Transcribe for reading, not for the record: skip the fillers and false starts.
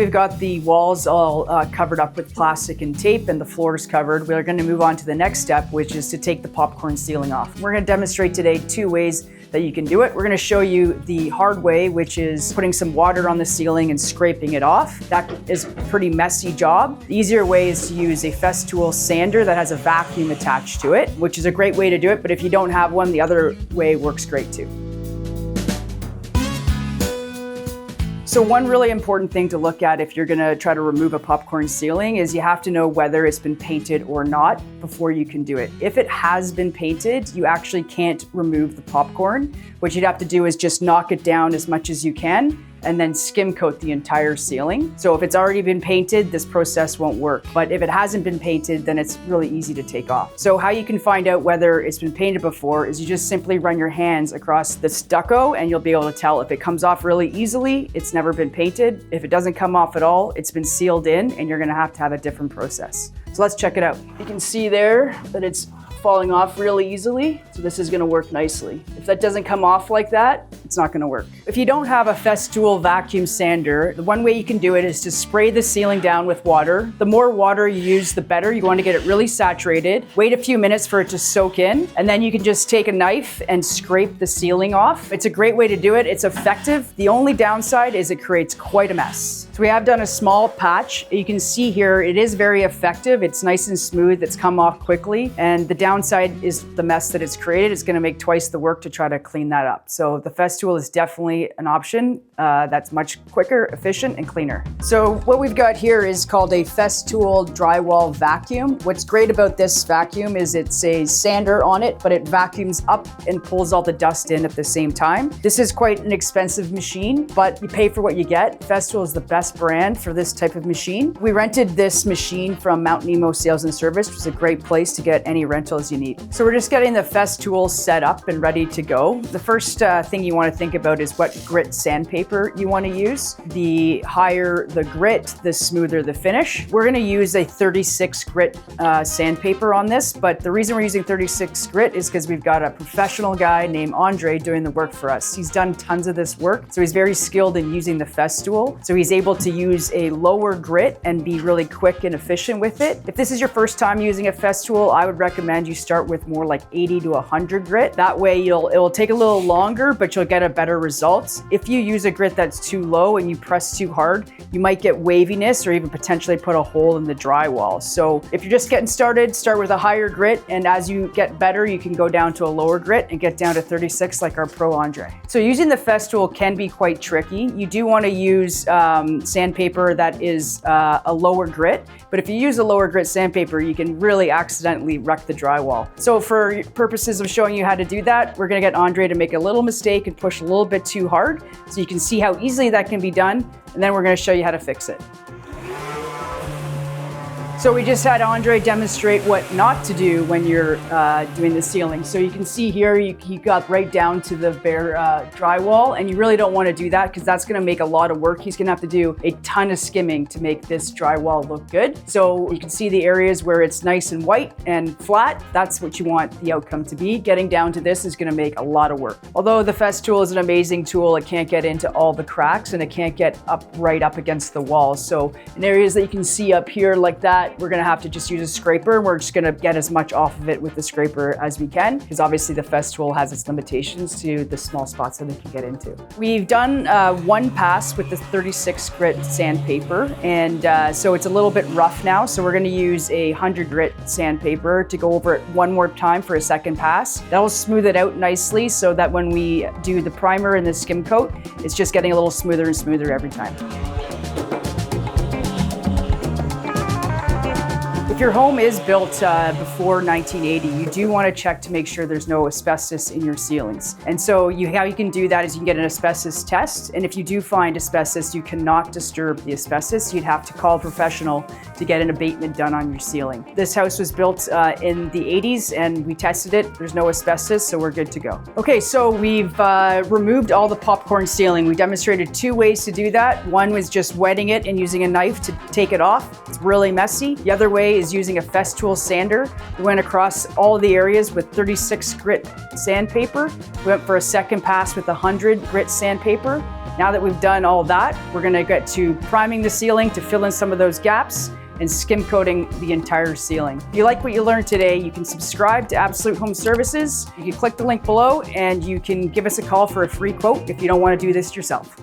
We've got the walls all covered up with plastic and tape and the floors covered. We're going to move on to the next step, which is to take the popcorn ceiling off. We're going to demonstrate today 2 ways that you can do it. We're going to show you the hard way, which is putting some water on the ceiling and scraping it off. That is a pretty messy job. The easier way is to use a Festool sander that has a vacuum attached to it, which is a great way to do it, but if you don't have one, the other way works great too. So one really important thing to look at if you're gonna try to remove a popcorn ceiling is you have to know whether it's been painted or not before you can do it. If it has been painted, you actually can't remove the popcorn. What you'd have to do is just knock it down as much as you can and then skim coat the entire ceiling. So if it's already been painted, this process won't work. But if it hasn't been painted, then it's really easy to take off. So how you can find out whether it's been painted before is you just simply run your hands across the stucco and you'll be able to tell if it comes off really easily, it's never been painted. If it doesn't come off at all, it's been sealed in and you're gonna have to have a different process. So let's check it out. You can see there that it's falling off really easily. So this is gonna work nicely. If that doesn't come off like that, it's not gonna work. If you don't have a Festool vacuum sander, the one way you can do it is to spray the ceiling down with water. The more water you use, the better. You wanna get it really saturated. Wait a few minutes for it to soak in, and then you can just take a knife and scrape the ceiling off. It's a great way to do it. It's effective. The only downside is it creates quite a mess. So we have done a small patch. You can see here, it is very effective. It's nice and smooth. It's come off quickly. And the downside is the mess that it's created. It's gonna make twice the work to try to clean that up. So the Festool is definitely an option that's much quicker, efficient, and cleaner. So what we've got here is called a Festool drywall vacuum. What's great about this vacuum is it's a sander on it, but it vacuums up and pulls all the dust in at the same time. This is quite an expensive machine, but you pay for what you get. Festool is the best brand for this type of machine. We rented this machine from Mount Nemo Sales and Service, which is a great place to get any rentals you need. So we're just getting the Festool set up and ready to go. The first thing you want to think about is what grit sandpaper you want to use. The higher the grit, the smoother the finish. We're going to use a 36 grit sandpaper on this, but the reason we're using 36 grit is because we've got a professional guy named Andre doing the work for us. He's done tons of this work, so he's very skilled in using the Festool. So he's able to use a lower grit and be really quick and efficient with it. If this is your first time using a Festool, I would recommend you start with more like 80 to 100 grit. That way it will take a little longer, but you'll get a better result. If you use a grit that's too low and you press too hard, you might get waviness or even potentially put a hole in the drywall. So if you're just getting started, start with a higher grit, and as you get better, you can go down to a lower grit and get down to 36 like our pro Andre. So using the Festool can be quite tricky. You do want to use sandpaper that is a lower grit, but if you use a lower grit sandpaper, you can really accidentally wreck the drywall. So for purposes of showing you how to do that, we're gonna get Andre to make a little mistake and push a little bit too hard so you can see how easily that can be done, and then we're gonna show you how to fix it. So we just had Andre demonstrate what not to do when you're doing the ceiling. So you can see here, he got right down to the bare drywall, and you really don't want to do that because that's going to make a lot of work. He's going to have to do a ton of skimming to make this drywall look good. So you can see the areas where it's nice and white and flat. That's what you want the outcome to be. Getting down to this is going to make a lot of work. Although the Festool is an amazing tool, it can't get into all the cracks and it can't get right up against the walls. So in areas that you can see up here like that, we're gonna have to just use a scraper. We're just gonna get as much off of it with the scraper as we can, because obviously the Festool has its limitations to the small spots that it can get into. We've done one pass with the 36 grit sandpaper, and so it's a little bit rough now. So we're gonna use a 100 grit sandpaper to go over it one more time for a second pass. That'll smooth it out nicely so that when we do the primer and the skim coat, it's just getting a little smoother and smoother every time. If your home is built before 1980, you do want to check to make sure there's no asbestos in your ceilings. And so how you can do that is you can get an asbestos test. And if you do find asbestos, you cannot disturb the asbestos. You'd have to call a professional to get an abatement done on your ceiling. This house was built in the 80s and we tested it. There's no asbestos, so we're good to go. Okay, so we've removed all the popcorn ceiling. We demonstrated 2 ways to do that. One was just wetting it and using a knife to take it off. It's really messy. The other way is was using a Festool sander. We went across all the areas with 36 grit sandpaper. We went for a second pass with 100 grit sandpaper. Now that we've done all that, we're gonna get to priming the ceiling to fill in some of those gaps and skim coating the entire ceiling. If you like what you learned today, you can subscribe to Absolute Home Services. You can click the link below and you can give us a call for a free quote if you don't want to do this yourself.